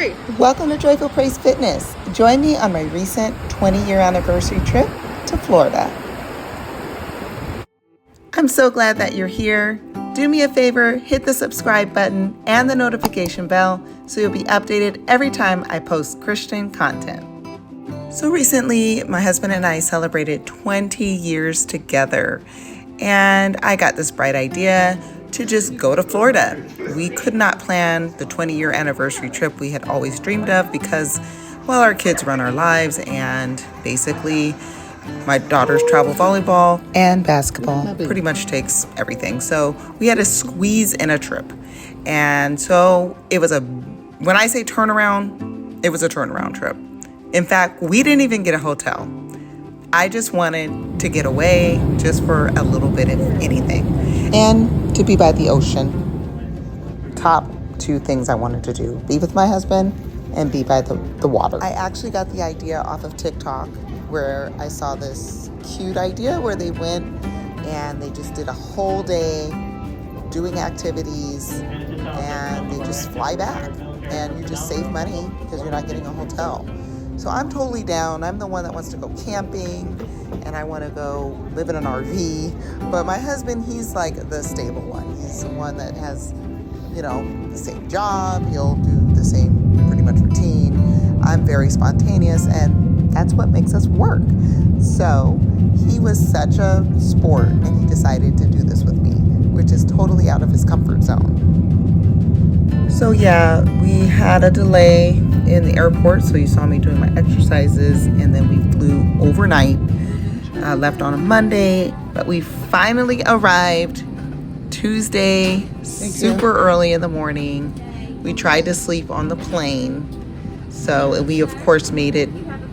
Hi. Welcome to Joyful Praise Fitness. Join me on my recent 20-year anniversary trip to Florida. I'm so glad that you're here. Do me a favor, hit the subscribe button and the notification bell so you'll be updated every time I post Christian content. So recently, my husband and I celebrated 20 years together, and I got this bright idea to just go to Florida. We could not plan the 20-year anniversary trip we had always dreamed of because, well, our kids run our lives, and basically my daughter's travel volleyball and basketball pretty much takes everything. So we had to squeeze in a trip. And so it was when I say turnaround, it was a turnaround trip. In fact, we didn't even get a hotel. I just wanted to get away just for a little bit, if anything, and to be by the ocean. Top two things I wanted to do: be with my husband and be by the water. I actually got the idea off of Tik Tok, where I saw this cute idea where they went and they just did a whole day doing activities and they just fly back and you just save money because you're not getting a hotel. So I'm totally down. I'm the one that wants to go camping and I want to go live in an RV. But my husband, he's like the stable one. He's the one that has, the same job. He'll do the same pretty much routine. I'm very spontaneous and that's what makes us work. So he was such a sport and he decided to do this with me, which is totally out of his comfort zone. So yeah, we had a delay in the airport, so you saw me doing my exercises, and then we flew overnight. Left on a Monday, but we finally arrived Tuesday, super early in the morning. We tried to sleep on the plane, so we of course made it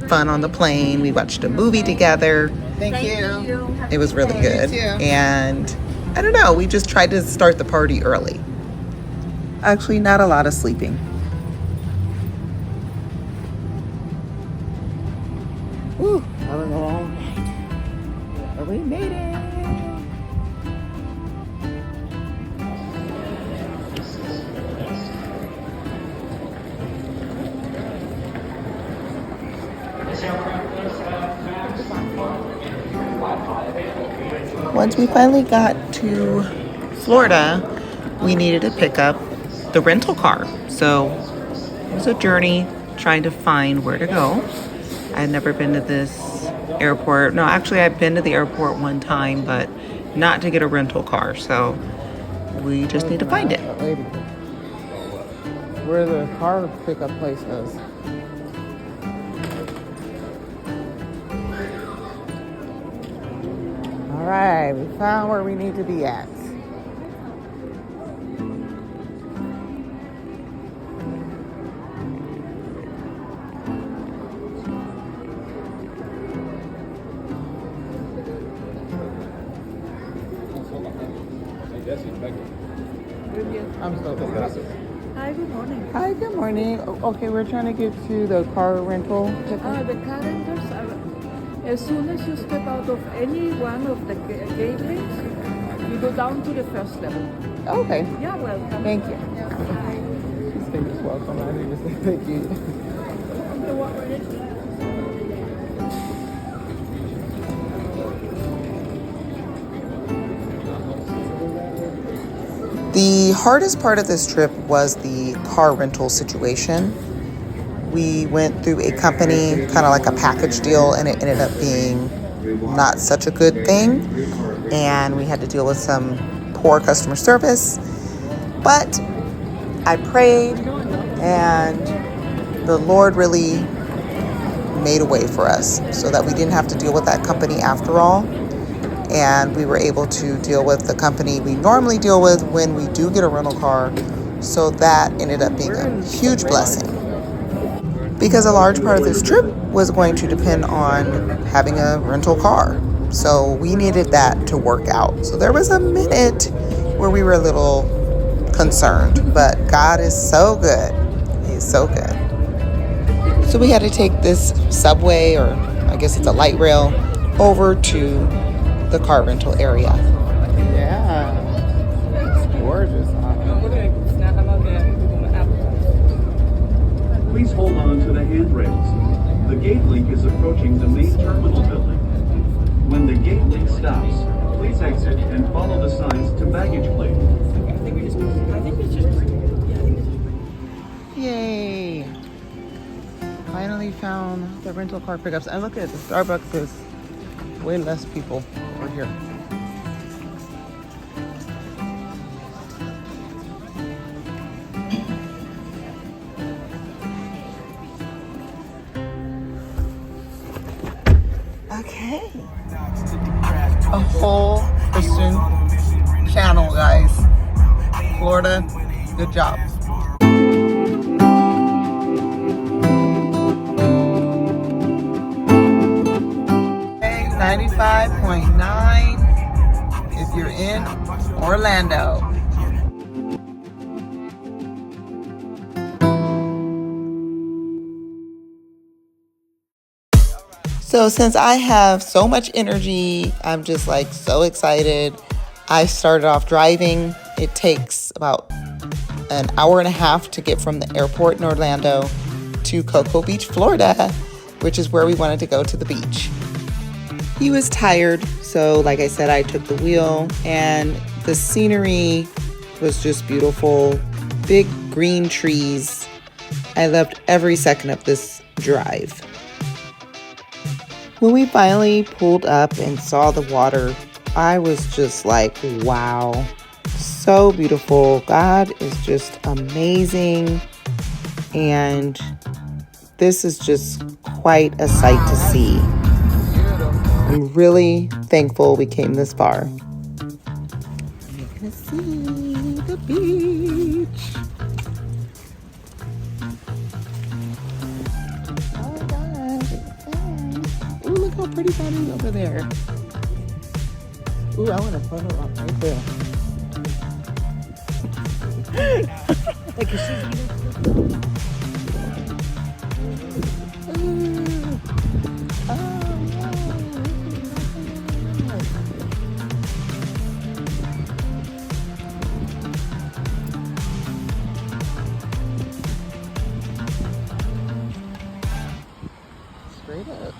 fun on the plane. We watched a movie together. Thank you. It was really good, and I don't know, we just tried to start the party early. Actually, not a lot of sleeping. Woo, that was a long night. But we made it. Once we finally got to Florida, we needed to pick up the rental car. So it was a journey trying to find where to go. I had never been to this airport. No, actually I've been to the airport one time, but not to get a rental car. So we just need to find it. Where the car pickup place is. All right, we found where we need to be at. I'm so good. Hi, good morning. Hi, good morning. Okay, we're trying to get to the car rental. The car rentals are, as soon as you step out of any one of the gateways, you go down to the first level. Okay. Yeah, welcome. Thank you. She said you're welcome. I need to say thank you. The hardest part of this trip was the car rental situation. We went through a company, kind of like a package deal, and it ended up being not such a good thing. And we had to deal with some poor customer service. But I prayed, and the Lord really made a way for us so that we didn't have to deal with that company after all. And we were able to deal with the company we normally deal with when we do get a rental car. So that ended up being a huge blessing, because a large part of this trip was going to depend on having a rental car. So we needed that to work out. So there was a minute where we were a little concerned, but God is so good. He's so good. So we had to take this subway, or I guess it's a light rail, over to the car rental area. Yeah, it's gorgeous. Please hold on to the handrails. The gate link is approaching the main terminal building. When the gate link stops, please exit and follow the signs to baggage claim. Yay! Finally found the rental car pickups. And look at it, the Starbucks is way less people over here. Okay. A whole Christian channel, guys. Florida, good job. Okay, 95.9 if you're in Orlando. So since I have so much energy, I'm just like so excited. I started off driving. It takes about an hour and a half to get from the airport in Orlando to Cocoa Beach, Florida, which is where we wanted to go to the beach. He was tired, so like I said, I took the wheel, and the scenery was just beautiful. Big green trees. I loved every second of this drive. When we finally pulled up and saw the water, I was just like, wow, so beautiful. God is just amazing. And this is just quite a sight to see. I'm really thankful we came this far. You're gonna see the beach. Ooh, look how pretty that is over there. Ooh, I want a photo up right there. Like she's straight up.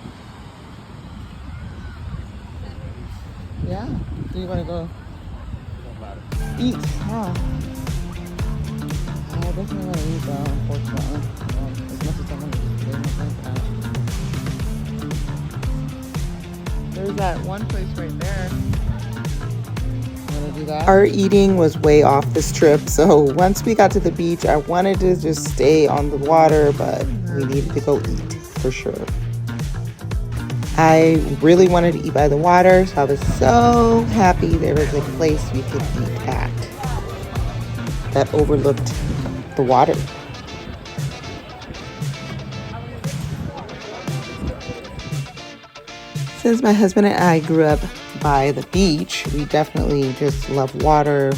Yeah. Do you want to go eat? Huh? I definitely want to eat though, unfortunately. As much as I want to eat, they don't like that. There's that one place right there. Want to do that? Our eating was way off this trip, so once we got to the beach, I wanted to just stay on the water, but we needed to go eat for sure. I really wanted to eat by the water, so I was so happy there was a place we could eat at that overlooked the water. Since my husband and I grew up by the beach, we definitely just love water,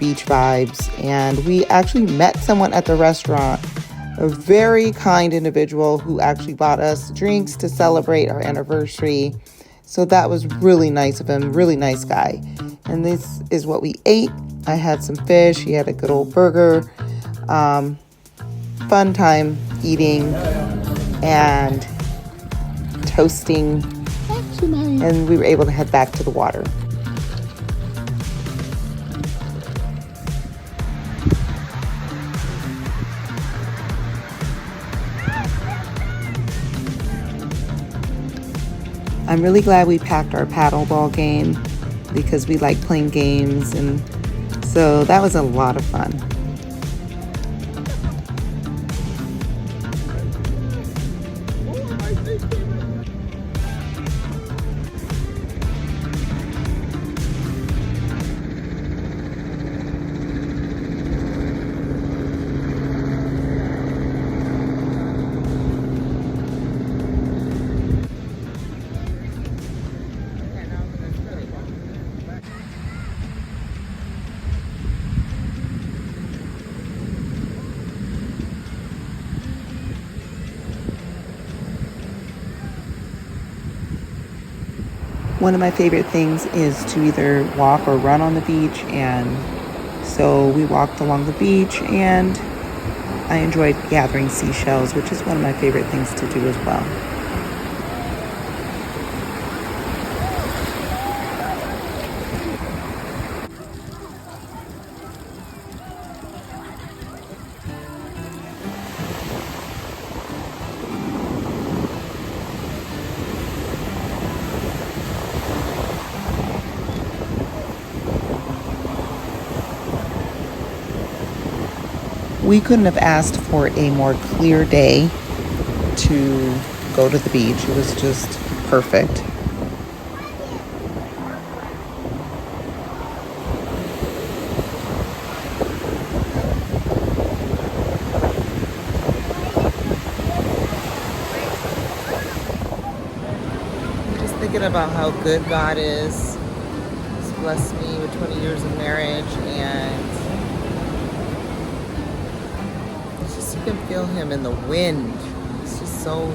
beach vibes, and we actually met someone at the restaurant, a very kind individual who actually bought us drinks to celebrate our anniversary. So that was really nice of him, really nice guy. And this is what we ate. I had some fish, he had a good old burger. Fun time eating and toasting. And we were able to head back to the water. I'm really glad we packed our paddleball game because we like playing games, and so that was a lot of fun. One of my favorite things is to either walk or run on the beach, and so we walked along the beach, and I enjoyed gathering seashells, which is one of my favorite things to do as well. We couldn't have asked for a more clear day to go to the beach. It was just perfect. I'm just thinking about how good God is. He's blessed me with 20 years of marriage, and you can feel him in the wind. It's just so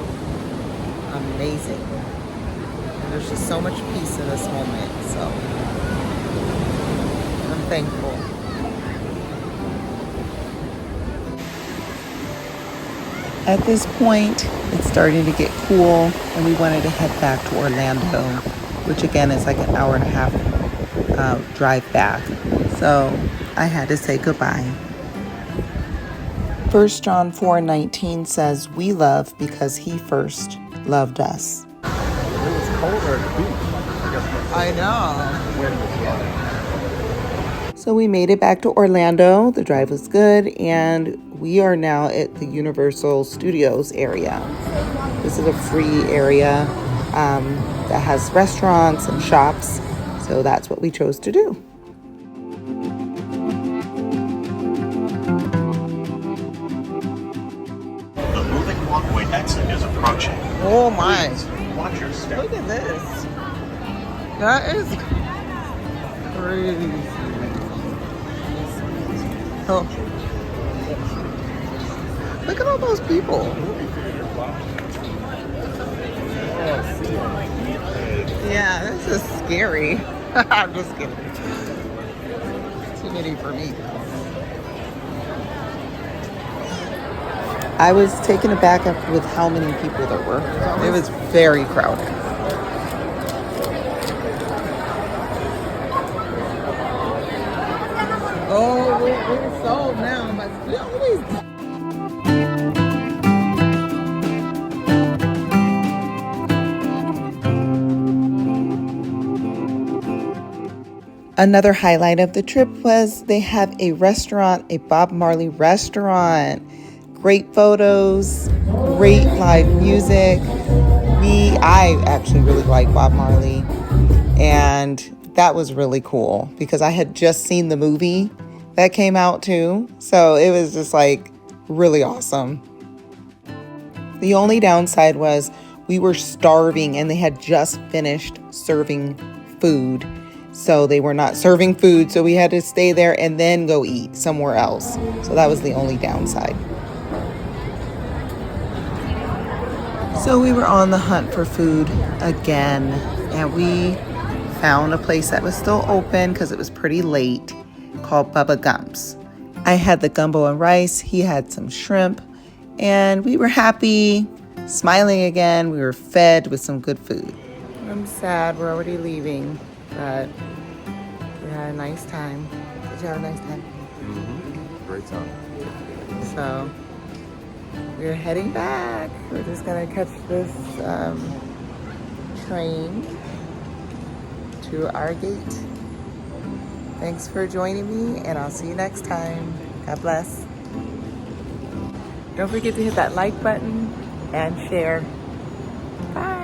amazing. And there's just so much peace in this moment. So I'm thankful. At this point, it's starting to get cool, and we wanted to head back to Orlando, which again is like an hour and a half drive back. So I had to say goodbye. 1 John 4:19 says, "We love because he first loved us." It was colder at the beach. I know. The wind was blowing. So we made it back to Orlando. The drive was good, and we are now at the Universal Studios area. This is a free area that has restaurants and shops, so that's what we chose to do. Walkway exit is approaching. Oh my. Please watch your step. Look at this. That is crazy. Oh. Look at all those people. Yeah, this is scary. I'm just kidding. Too many for me. I was taken aback with how many people there were. It was very crowded. Oh, we're sold now, but we always. Another highlight of the trip was they have a restaurant, a Bob Marley restaurant. Great photos, great live music. I actually really like Bob Marley, and that was really cool because I had just seen the movie that came out too. So it was just like really awesome. The only downside was we were starving and they had just finished serving food. So they were not serving food, so we had to stay there and then go eat somewhere else. So that was the only downside. So we were on the hunt for food again, and we found a place that was still open because it was pretty late, called Bubba Gump's. I had the gumbo and rice, he had some shrimp, and we were happy, smiling again. We were fed with some good food. I'm sad we're already leaving, but we had a nice time. Did you have a nice time? Mm-hmm. Great time. So we're heading back. We're just gonna catch this train to our gate. Thanks for joining me, and I'll see you next time. God bless. Don't forget to hit that like button and share. Bye.